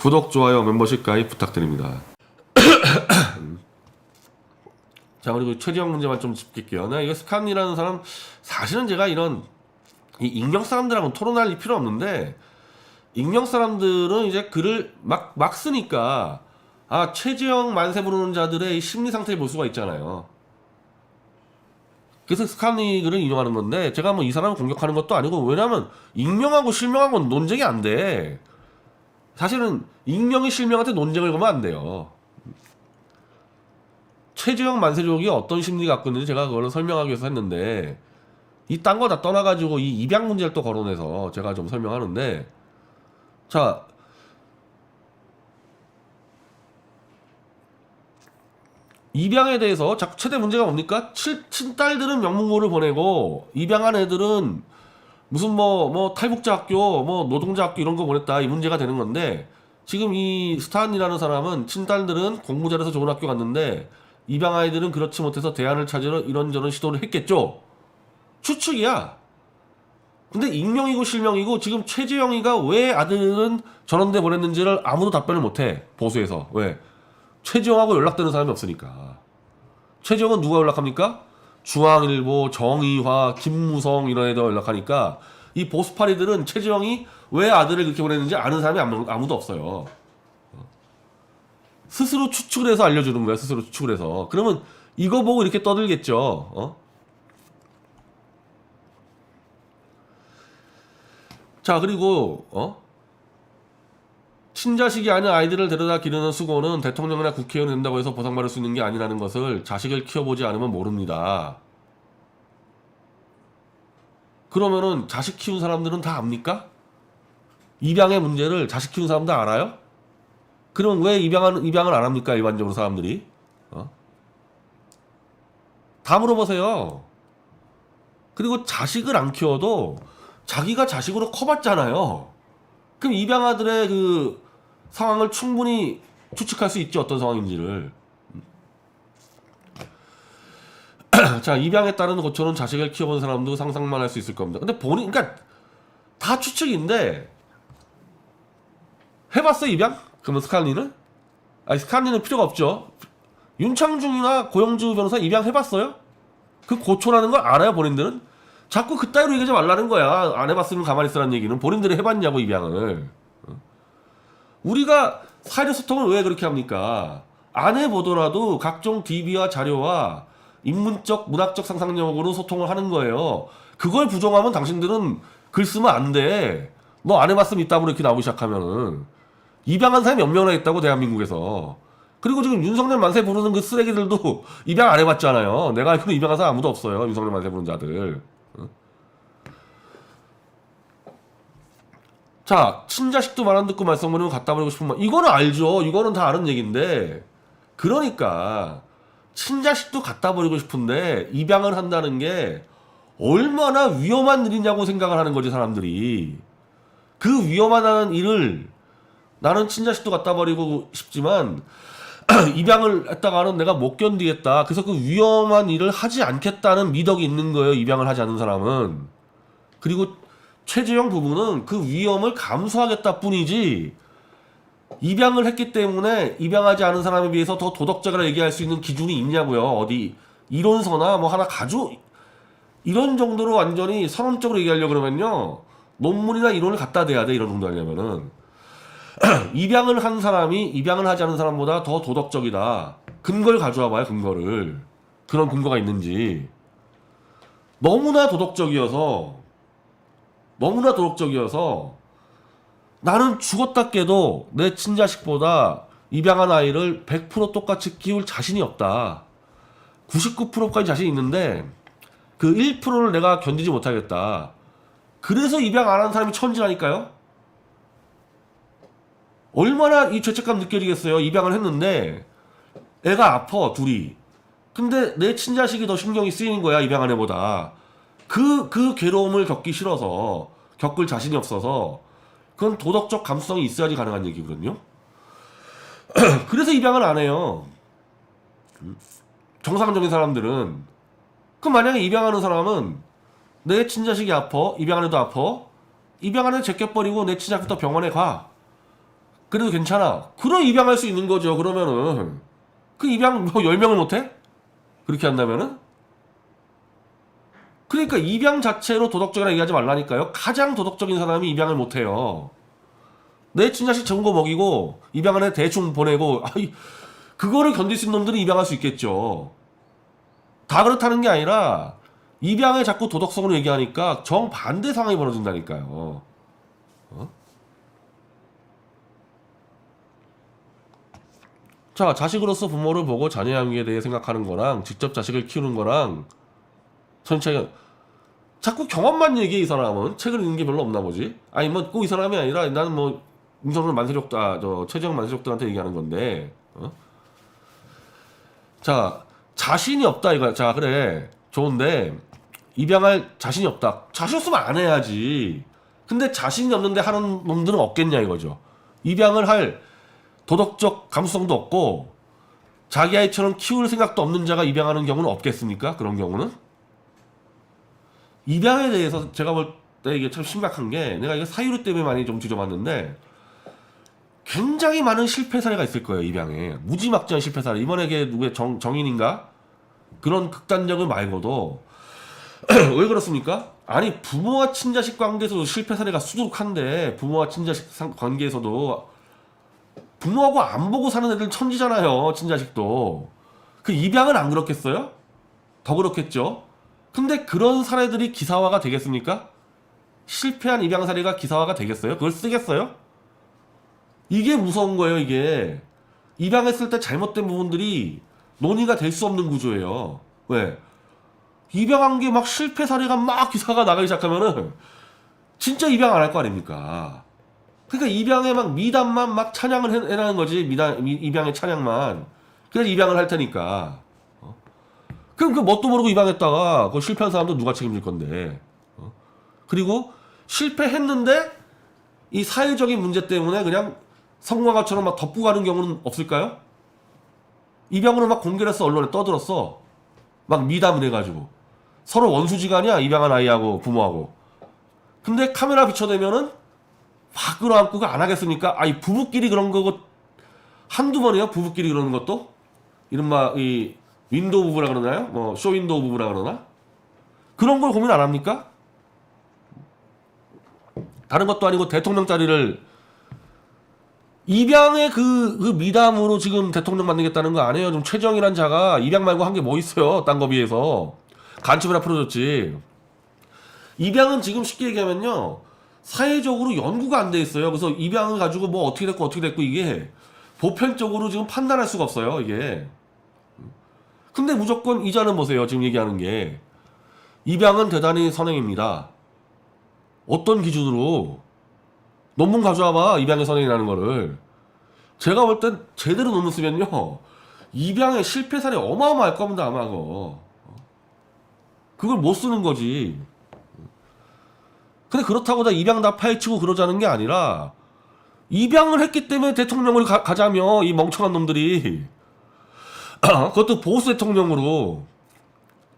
구독, 좋아요, 멤버십 가입 부탁드립니다. 자, 그리고 최지영 문제만 좀 짚을게요. 나 이거 스칸이라는 사람, 사실은 제가 이런 이 익명 사람들하고는 토론할 필요 없는데, 익명 사람들은 이제 글을 막 쓰니까 최지영 만세 부르는 자들의 심리 상태를 볼 수가 있잖아요. 그래서 스칸이 글을 인용하는 건데, 제가 뭐 이 사람을 공격하는 것도 아니고, 왜냐면 익명하고 실명하고는 논쟁이 안 돼. 사실은 익명이 실명한테 논쟁을 걸면 안 돼요. 최지영 만세족이 어떤 심리 갖고 있는지 제가 그걸 설명하기 위해서 했는데, 이 딴 거 다 떠나가지고 이 입양 문제를 또 거론해서 제가 좀 설명하는데, 자, 입양에 대해서 자꾸 최대 문제가 뭡니까? 친딸들은 명문고를 보내고 입양한 애들은 무슨 뭐 탈북자 학교, 뭐 노동자 학교 이런 거 보냈다, 이 문제가 되는 건데, 지금 이 스탄이라는 사람은 친딸들은 공부 잘해서 좋은 학교 갔는데 입양 아이들은 그렇지 못해서 대안을 찾으러 이런저런 시도를 했겠죠. 추측이야. 근데 익명이고 실명이고, 지금 최지영이가 왜 아들은 저런 데 보냈는지를 아무도 답변을 못해. 보수에서. 왜? 최지영하고 연락되는 사람이 없으니까. 최지영은 누가 연락합니까? 중앙일보, 정의화, 김무성 이런 애들 연락하니까, 이 보수파리들은 최지영이 왜 아들을 그렇게 보냈는지 아는 사람이 아무도 없어요. 스스로 추측을 해서 알려주는 거야. 스스로 추측을 해서. 그러면 이거 보고 이렇게 떠들겠죠. 자, 그리고 친자식이 아닌 아이들을 데려다 기르는 수고는 대통령이나 국회의원이 된다고 해서 보상받을 수 있는 게 아니라는 것을 자식을 키워보지 않으면 모릅니다. 그러면은 자식 키운 사람들은 다 압니까? 입양의 문제를 자식 키운 사람들 알아요? 그럼 왜 입양을 안 합니까? 일반적으로 사람들이. 다 물어보세요. 그리고 자식을 안 키워도 자기가 자식으로 커봤잖아요. 그럼 입양아들의 그 상황을 충분히 추측할 수 있죠. 어떤 상황인지를. 자, 입양에 따른 고초는 자식을 키워본 사람도 상상만 할 수 있을 겁니다. 근데 그러니까 다 추측인데, 해봤어 입양? 그러면 스칼리는? 아니, 스칼리는 필요가 없죠. 윤창중이나 고영주 변호사 입양 해봤어요? 그 고초라는 걸 알아요, 본인들은? 자꾸 그따위로 얘기하지 말라는 거야. 안 해봤으면 가만히 있으라는 얘기는. 본인들이 해봤냐고, 입양을. 우리가 사회적 소통을 왜 그렇게 합니까? 안 해보더라도 각종 DB와 자료와 인문적, 문학적 상상력으로 소통을 하는 거예요. 그걸 부정하면 당신들은 글 쓰면 안 돼. 너 안 해봤으면 이따구로 이렇게 나오기 시작하면은. 입양한 사람이 몇 명이나 있다고, 대한민국에서. 그리고 지금 윤석열 만세 부르는 그 쓰레기들도 입양 안 해봤잖아요. 내가 알기로는 입양한 사람 아무도 없어요. 윤석열 만세 부르는 자들. 자, 친자식도 말 안 듣고 말썽부리면 갖다 버리고 싶은 말, 이거는 알죠. 이거는 다 아는 얘기인데, 그러니까 친자식도 갖다 버리고 싶은데 입양을 한다는 게 얼마나 위험한 일이냐고 생각을 하는 거지, 사람들이. 그 위험한 일을, 나는 친자식도 갖다 버리고 싶지만 입양을 했다가는 내가 못 견디겠다. 그래서 그 위험한 일을 하지 않겠다는 미덕이 있는 거예요, 입양을 하지 않은 사람은. 그리고 최지영 부부는 그 위험을 감수하겠다 뿐이지, 입양을 했기 때문에 입양하지 않은 사람에 비해서 더 도덕적이라 얘기할 수 있는 기준이 있냐고요. 어디 이론서나 뭐 하나 이런 정도로 완전히 선언적으로 얘기하려고 그러면요, 논문이나 이론을 갖다 대야 돼, 이런 정도 하려면은. 입양을 한 사람이 입양을 하지 않은 사람보다 더 도덕적이다. 근거를 가져와 봐요, 근거를. 그런 근거가 있는지. 너무나 도덕적이어서 나는 죽었다 깨도 내 친자식보다 입양한 아이를 100% 똑같이 키울 자신이 없다. 99%까지 자신이 있는데 그 1%를 내가 견디지 못하겠다. 그래서 입양 안 한 사람이 천지라니까요. 얼마나 이 죄책감 느껴지겠어요. 입양을 했는데 애가 아파, 둘이. 근데 내 친자식이 더 신경이 쓰이는 거야, 입양한 애보다. 그 괴로움을 겪기 싫어서, 겪을 자신이 없어서. 그건 도덕적 감수성이 있어야지 가능한 얘기거든요. 그래서 입양을 안 해요, 정상적인 사람들은. 그럼 만약에 입양하는 사람은 내 친자식이 아파, 입양한 애도 아파, 입양한 애 제껴버리고 내 친자식부터 병원에 가. 그래도 괜찮아. 그럼 입양할 수 있는 거죠. 그러면은 그 입양 뭐 10명을 못해? 그렇게 한다면은? 그러니까 입양 자체로 도덕적이라 얘기하지 말라니까요. 가장 도덕적인 사람이 입양을 못해요. 내 친자식 적은 거 먹이고 입양한 애 대충 보내고 그거를 견딜 수 있는 놈들은 입양할 수 있겠죠. 다 그렇다는 게 아니라 입양에 자꾸 도덕성으로 얘기하니까 정반대 상황이 벌어진다니까요. 어? 자, 자식으로서 부모를 보고 자녀 양육에 대해 생각하는 거랑 직접 자식을 키우는 거랑 전체가 자꾸 경험만 얘기해. 이 사람은 책을 읽는 게 별로 없나 보지. 아니 뭐 꼭 이 사람이 아니라 나는 뭐 임성근 만세족들, 저 최재형 만세족들한테 얘기하는 건데. 자, 자신이 없다 이거야. 자, 그래 좋은데 입양할 자신이 없다. 자신 없으면 안 해야지. 근데 자신이 없는데 하는 놈들은 없겠냐 이거죠. 입양을 할 도덕적 감수성도 없고 자기 아이처럼 키울 생각도 없는 자가 입양하는 경우는 없겠습니까? 그런 경우는 입양에 대해서 제가 볼 때 이게 참 심각한 게, 내가 이거 사유리 때문에 많이 좀 뒤져봤는데 굉장히 많은 실패 사례가 있을 거예요. 입양에 무지막지한 실패 사례. 이번에 걔 누구의 정인인가 그런 극단적인 말고도 왜 그렇습니까? 아니 부모와 친자식 관계에서도 실패 사례가 수두룩한데, 부모와 친자식 관계에서도 부모하고 안 보고 사는 애들 천지잖아요. 친자식도. 그 입양은 안 그렇겠어요? 더 그렇겠죠. 근데 그런 사례들이 기사화가 되겠습니까? 실패한 입양 사례가 기사화가 되겠어요? 그걸 쓰겠어요? 이게 무서운 거예요. 이게 입양했을 때 잘못된 부분들이 논의가 될 수 없는 구조예요. 왜? 입양한 게 막 실패 사례가 막 기사가 나가기 시작하면은 진짜 입양 안 할 거 아닙니까? 그러니까 입양에 막 미담만 막 찬양을 해라는 거지. 입양의 찬양만. 그래서 입양을 할 테니까. 그럼 그 뭣도 모르고 입양했다가 그 실패한 사람도 누가 책임질 건데. 그리고 실패했는데 이 사회적인 문제 때문에 그냥 성공한 막 덮고 가는 경우는 없을까요? 입양으로 막 공개를 해서 언론에 떠들었어. 막 미담을 해가지고. 서로 원수지간이야. 입양한 아이하고 부모하고. 근데 카메라 비춰대면은 확 끌어안고 안 하겠습니까? 아이 부부끼리 그런 거고 한두 번이에요. 부부끼리 그러는 것도. 이른바 이 윈도우 부부라 그러나요? 뭐 쇼윈도우 부부라 그러나? 그런 걸 고민 안 합니까? 다른 것도 아니고 대통령 자리를 입양의 그 미담으로 지금 대통령 만들겠다는 거 아니에요. 좀 최정이란 자가 입양 말고 한 게 뭐 있어요. 딴 거 비해서. 간첩이나 풀어줬지. 입양은 지금 쉽게 얘기하면요, 사회적으로 연구가 안 돼 있어요. 그래서 입양을 가지고 뭐 어떻게 됐고 이게 보편적으로 지금 판단할 수가 없어요. 이게. 근데 무조건 이자는 보세요. 지금 얘기하는 게 입양은 대단히 선행입니다. 어떤 기준으로? 논문 가져와봐. 입양의 선행이라는 거를. 제가 볼 땐 제대로 논문 쓰면요, 입양의 실패 사례 어마어마할 겁니다. 아마 그걸 못 쓰는 거지. 근데 그렇다고 다 입양 다 파헤치고 그러자는 게 아니라, 입양을 했기 때문에 대통령을 가자며 이 멍청한 놈들이 그것도 보수 대통령으로.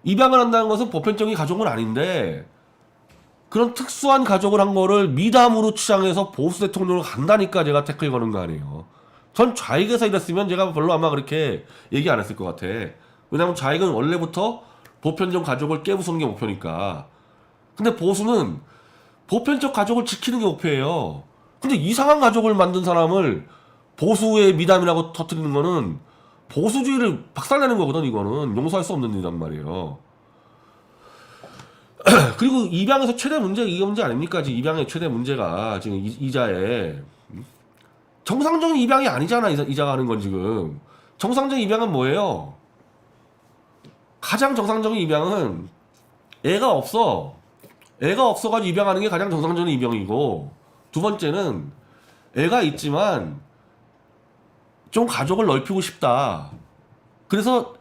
입양을 한다는 것은 보편적인 가족은 아닌데 그런 특수한 가족을 한 거를 미담으로 치장해서 보수 대통령으로 간다니까 제가 태클 거는 거 아니에요. 전 좌익에서 이랬으면 제가 별로 아마 그렇게 얘기 안 했을 것 같아. 왜냐면 좌익은 원래부터 보편적 가족을 깨부수는 게 목표니까. 근데 보수는 보편적 가족을 지키는 게 목표예요. 근데 이상한 가족을 만든 사람을 보수의 미담이라고 터뜨리는 거는 보수주의를 박살내는 거거든. 이거는 용서할 수 없는 일이란 말이에요. 그리고 입양에서 최대 문제, 이게 문제 아닙니까? 지금 입양의 최대 문제가 지금 이자에 정상적인 입양이 아니잖아. 이자가 하는 건 지금. 정상적인 입양은 뭐예요? 가장 정상적인 입양은 애가 없어가지고 입양하는 게 가장 정상적인 입양이고, 두 번째는 애가 있지만 좀 가족을 넓히고 싶다. 그래서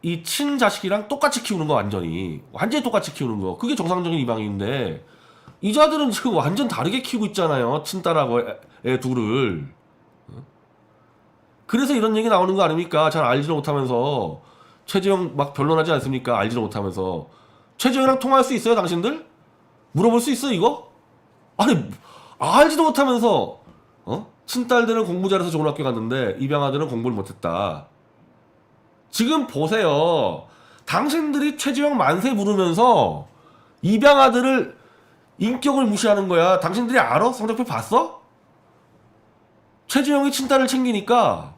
이 친자식이랑 똑같이 키우는 거, 완전히 똑같이 키우는 거. 그게 정상적인 입양인데, 이자들은 지금 완전 다르게 키우고 있잖아요. 친딸하고 애 둘을. 그래서 이런 얘기 나오는 거 아닙니까? 잘 알지도 못하면서. 최재형 막 변론하지 않습니까? 알지도 못하면서. 최재형이랑 통화할 수 있어요, 당신들? 물어볼 수 있어, 이거? 아니, 알지도 못하면서 친딸들은 공부 잘해서 좋은 학교 갔는데 입양아들은 공부를 못했다. 지금 보세요. 당신들이 최지영 만세 부르면서 입양아들을 인격을 무시하는 거야. 당신들이 알아? 성적표 봤어? 최지영이 친딸을 챙기니까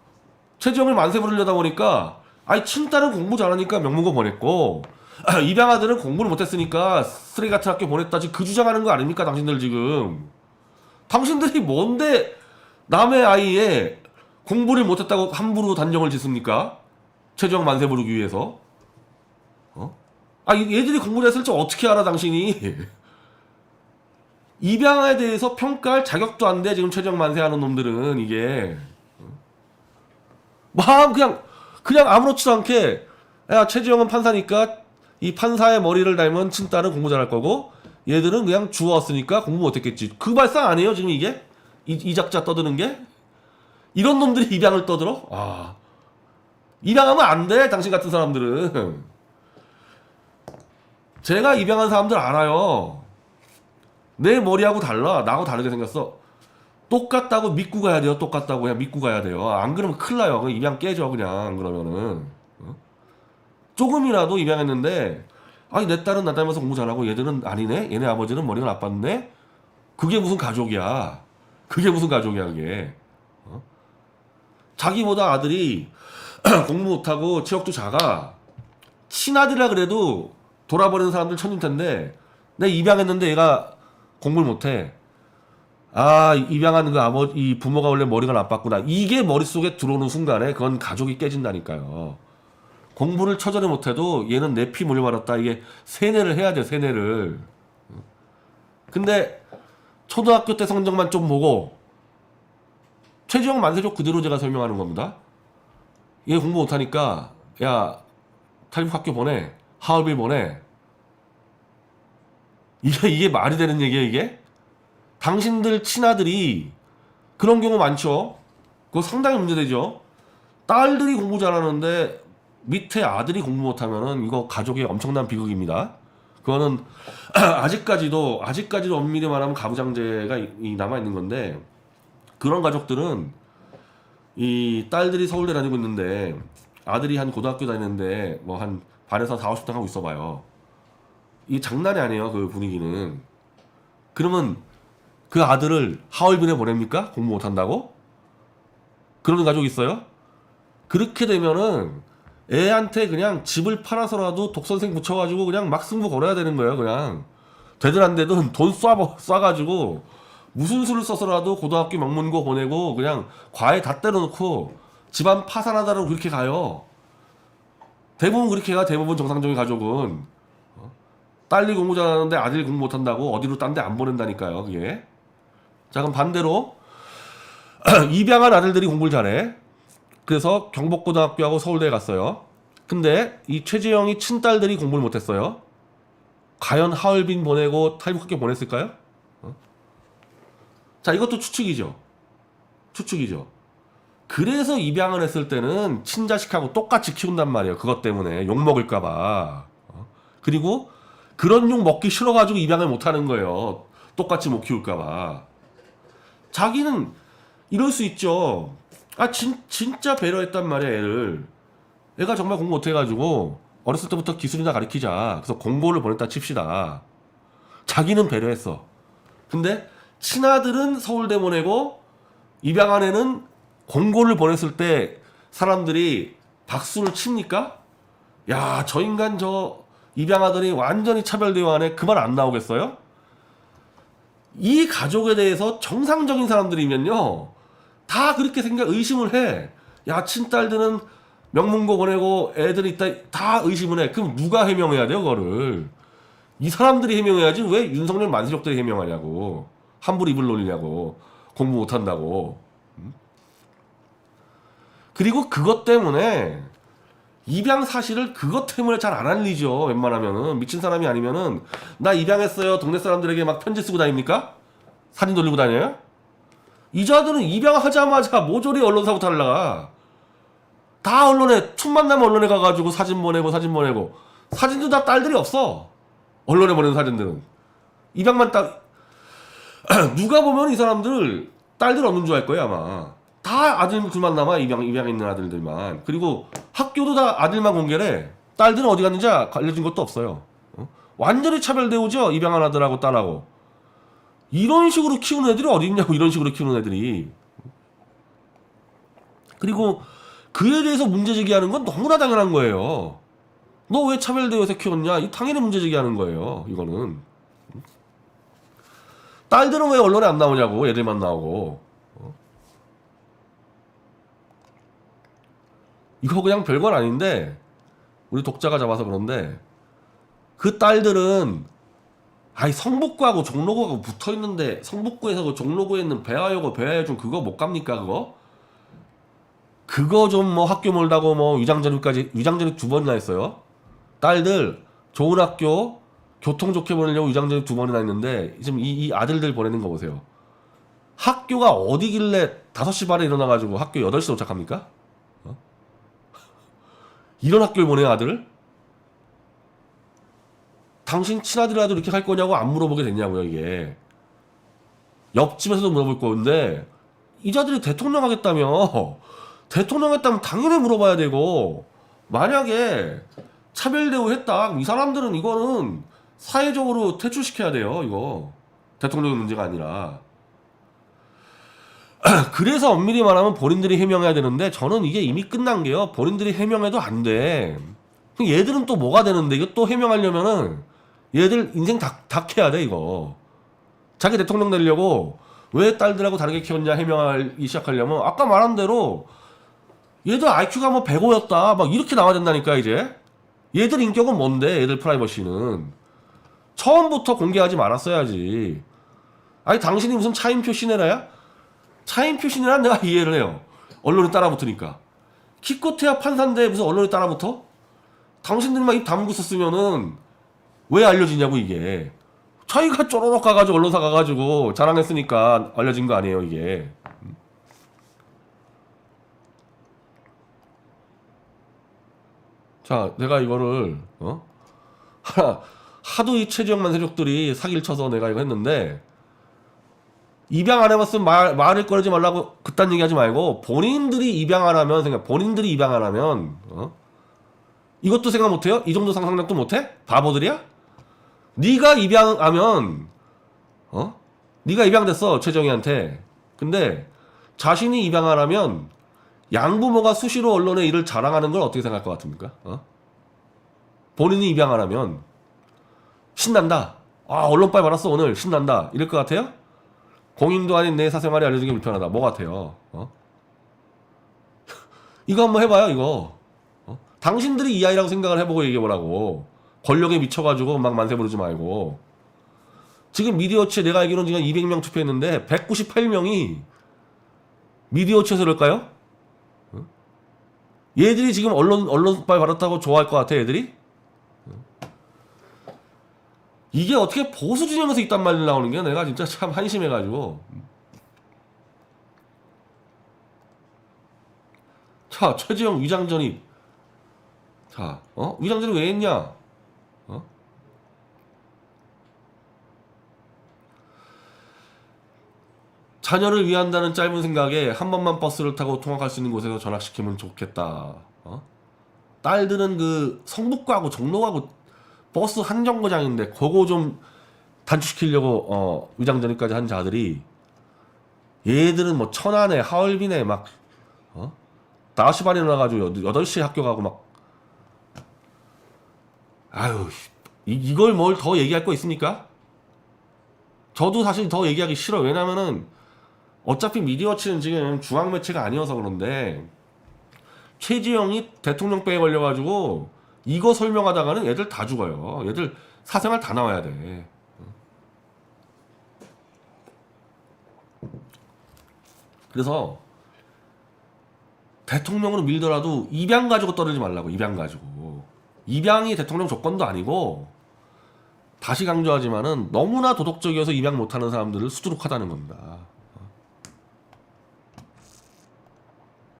최지영을 만세 부르려다 보니까 아니 친딸은 공부 잘하니까 명문고 보냈고 입양아들은 공부를 못했으니까 쓰레기 같은 학교 보냈다. 지금 그 주장하는 거 아닙니까? 당신들 지금. 당신들이 뭔데 남의 아이에 공부를 못했다고 함부로 단정을 짓습니까? 최지영 만세 부르기 위해서. 얘들이 공부 잘했을 줄 어떻게 알아 당신이. 입양에 대해서 평가할 자격도 안 돼 지금 최지영 만세하는 놈들은. 이게 마음 그냥 아무렇지도 않게 야 최지영은 판사니까 이 판사의 머리를 닮은 친딸은 공부 잘할 거고 얘들은 그냥 주워왔으니까 공부 못했겠지. 그 발상 아니에요 지금 이게? 이 작자 떠드는 게? 이런 놈들이 입양을 떠들어? 입양하면 안 돼 당신 같은 사람들은. 제가 입양한 사람들 알아요. 내 머리하고 달라. 나하고 다르게 생겼어. 똑같다고 믿고 가야 돼요. 똑같다고 그냥 믿고 가야 돼요. 안 그러면 큰일 나요. 그냥 입양 깨져 그냥. 그러면은 조금이라도 입양했는데 아니 내 딸은 나 닮아서 공부 잘하고 얘들은 아니네. 얘네 아버지는 머리가 나빴네. 그게 무슨 가족이야. 그게 무슨 가족이야 그게. 자기보다 아들이 공부 못하고 체력도 작아. 친아들이라 그래도 돌아버리는 사람들 천일 텐데 내 입양했는데 얘가 공부를 못해. 입양한 그 이 부모가 원래 머리가 나빴구나. 이게 머릿속에 들어오는 순간에 그건 가족이 깨진다니까요. 공부를 처절히 못해도 얘는 내 피 물려받았다. 이게 세뇌를 해야 돼, 세뇌를. 근데 초등학교 때 성적만 좀 보고 최지영 만세족 그대로 제가 설명하는 겁니다. 얘 공부 못하니까 야 탈북학교 보내. 하얼빈 보내. 이게 말이 되는 얘기야 이게? 당신들 친아들이 그런 경우 많죠. 그거 상당히 문제되죠. 딸들이 공부 잘하는데 밑에 아들이 공부 못하면은 이거 가족의 엄청난 비극입니다. 그거는 아직까지도 엄밀히 말하면 가부장제가 남아 있는 건데 그런 가족들은 이 딸들이 서울대 다니고 있는데 아들이 한 고등학교 다니는데 뭐 한 반에서 4, 50등 하고 있어봐요. 이 장난이 아니에요 그 분위기는. 그러면 그 아들을 하얼빈에 보냅니까? 공부 못한다고? 그런 가족 있어요? 그렇게 되면은 애한테 그냥 집을 팔아서라도 독선생 붙여가지고 그냥 막 승부 걸어야 되는 거예요. 그냥 되든 안 되든 돈 쏴가지고 무슨 수를 써서라도 고등학교 명문고 보내고 그냥 과외 다 때려놓고 집안 파산하다라고 그렇게 가요. 대부분 그렇게 가. 대부분 정상적인 가족은 딸이 공부 잘하는데 아들이 공부 못한다고 어디로 딴 데 안 보낸다니까요. 그게. 자 그럼 반대로 입양한 아들들이 공부를 잘해. 그래서 경복고등학교하고 서울대에 갔어요. 근데 이 최지영이 친딸들이 공부를 못했어요. 과연 하얼빈 보내고 탈북학교 보냈을까요? 자 이것도 추측이죠. 그래서 입양을 했을 때는 친자식하고 똑같이 키운단 말이에요. 그것 때문에 욕먹을까봐. 그리고 그런 욕 먹기 싫어가지고 입양을 못하는 거예요. 똑같이 못 키울까봐. 자기는 이럴 수 있죠. 진짜 배려했단 말이야 애를. 애가 정말 공부 못해가지고 어렸을 때부터 기술이나 가르치자. 그래서 공고를 보냈다 칩시다. 자기는 배려했어. 근데 친아들은 서울대 보내고 입양한 애는 공고를 보냈을 때 사람들이 박수를 칩니까? 야, 저 인간 저 입양하더니 완전히 차별대우하네. 그 말 안 나오겠어요? 이 가족에 대해서 정상적인 사람들이면요 다 그렇게 의심을 해. 야 친딸들은 명문고 보내고 애들이 있다 다 의심을 해. 그럼 누가 해명해야 돼요 그거를? 이 사람들이 해명해야지 왜 윤석열 만세족들이 해명하냐고. 함부로 입을 놀리냐고. 공부 못한다고. 그리고 그것 때문에 입양 사실을 그것 때문에 잘 안 알리죠. 웬만하면은 미친 사람이 아니면은 나 입양했어요 동네 사람들에게 막 편지 쓰고 다닙니까? 사진 돌리고 다녀요? 이자들은 입양하자마자 모조리 언론사부터 날라가. 다 언론에 틈만 나면 언론에 가가지고 사진 보내고 사진도 다 딸들이 없어. 언론에 보내는 사진들은 입양만 딱 누가 보면 이 사람들 딸들 없는 줄 알 거예요 아마. 다 아들들만 남아, 입양 있는 아들들만. 그리고 학교도 다 아들만 공개래. 딸들은 어디 갔는지 알려진 것도 없어요. 완전히 차별대우죠, 입양한 아들하고 딸하고. 이런 식으로 키우는 애들이 어디 있냐고, 이런 식으로 키우는 애들이. 그리고 그에 대해서 문제 제기하는 건 너무나 당연한 거예요. 너 왜 차별대우해서 키웠냐? 이 당연히 문제 제기하는 거예요, 이거는. 딸들은 왜 언론에 안 나오냐고, 애들만 나오고. 이거 그냥 별건 아닌데, 우리 독자가 잡아서 그런데, 그 딸들은, 아이, 성북구하고 종로구하고 붙어 있는데, 성북구에서 그 종로구에 있는 배화여고, 배화여중 그거 못 갑니까, 그거? 그거 좀 뭐 학교 멀다고 뭐 위장전입까지, 위장전입 2번이나 했어요. 딸들, 좋은 학교, 교통 좋게 보내려고 위장전입 2번이나 했는데, 지금 이 아들들 보내는 거 보세요. 학교가 어디길래 5시 반에 일어나가지고 학교 8시 도착합니까? 이런 학교를 보내요, 아들을? 당신 친아들이라도 이렇게 할 거냐고 안 물어보게 됐냐고요, 이게. 옆집에서도 물어볼 건데, 이 자들이 대통령 하겠다며, 대통령 했다면 당연히 물어봐야 되고, 만약에 차별대우 했다, 이 사람들은 이거는 사회적으로 퇴출시켜야 돼요, 이거. 대통령의 문제가 아니라. 그래서 엄밀히 말하면 본인들이 해명해야 되는데, 저는 이게 이미 끝난 게요. 본인들이 해명해도 안 돼. 얘들은 또 뭐가 되는데, 이거 또 해명하려면은 얘들 인생 닥해야 돼, 이거. 자기 대통령 되려고 왜 딸들하고 다르게 키웠냐 해명하기 시작하려면, 아까 말한 대로 얘들 IQ가 뭐 105였다 막 이렇게 나와야 된다니까. 이제 얘들 인격은 뭔데, 얘들 프라이버시는 처음부터 공개하지 말았어야지. 아니, 당신이 무슨 차인표 시내라야? 차인표 시내란 내가 이해를 해요. 언론이 따라붙으니까. 기껏해야 판사인데 무슨 언론이 따라붙어? 당신들만 입 다물고 있었으면은 왜 알려지냐고, 이게. 자기가 쪼로록 가가지고 언론사 가가지고 자랑했으니까 알려진 거 아니에요, 이게. 자, 내가 이거를 하도 이 최지영만 세력들이 사기를 쳐서 내가 이거 했는데, 입양 안 해봤으면 말을 꺼내지 말라고 그딴 얘기하지 말고, 본인들이 입양 안 하면 본인들이 입양 안 하면 이것도 생각 못해요? 이 정도 상상력도 못해? 바보들이야? 네가 입양하면 네가 입양됐어, 최정희한테. 근데 자신이 입양 안 하면 양부모가 수시로 언론에 이를 자랑하는 걸 어떻게 생각할 것 같습니까? 본인이 입양 안 하면 신난다. 아, 언론빨 받았어 오늘, 신난다, 이럴 것 같아요? 공인도 아닌 내 사생활이 알려지기 불편하다, 뭐 같아요? 이거 한번 해봐요, 이거. 당신들이 이 아이라고 생각을 해보고 얘기해보라고. 권력에 미쳐가지고 막 만세 부르지 말고. 지금 미디어치에 내가 알기로는 지금 200명 투표했는데 198명이 미디어치에서 그럴까요? 얘들이 지금 언론빨 받았다고 좋아할 것 같아, 얘들이? 이게 어떻게 보수 진영에서 이딴 말이 나오는 게 내가 진짜 참 한심해가지고. 자, 최지영 위장전입. 자, 위장전입 왜 했냐? 자녀를 위한다는 짧은 생각에 한 번만 버스를 타고 통학할 수 있는 곳에서 전학시키면 좋겠다. 딸들은 그 성북구하고 종로하고 버스 한 정거장인데 그거 좀 단축시키려고 위장전입까지 한 자들이, 얘들은 뭐 천안에 하얼빈에 막 5시 반에 일어나가지고 8시에 학교 가고 막. 아유, 이걸 뭘 더 얘기할 거 있습니까? 저도 사실 더 얘기하기 싫어. 왜냐면은 어차피 미디어치는 지금 중앙 매체가 아니어서 그런데, 최지영이 대통령병에 걸려가지고 이거 설명하다가는 얘들 다 죽어요. 얘들 사생활 다 나와야 돼. 그래서 대통령으로 밀더라도 입양 가지고 떠들지 말라고. 입양 가지고. 입양이 대통령 조건도 아니고, 다시 강조하지만은 너무나 도덕적이어서 입양 못하는 사람들을 수두룩하다는 겁니다.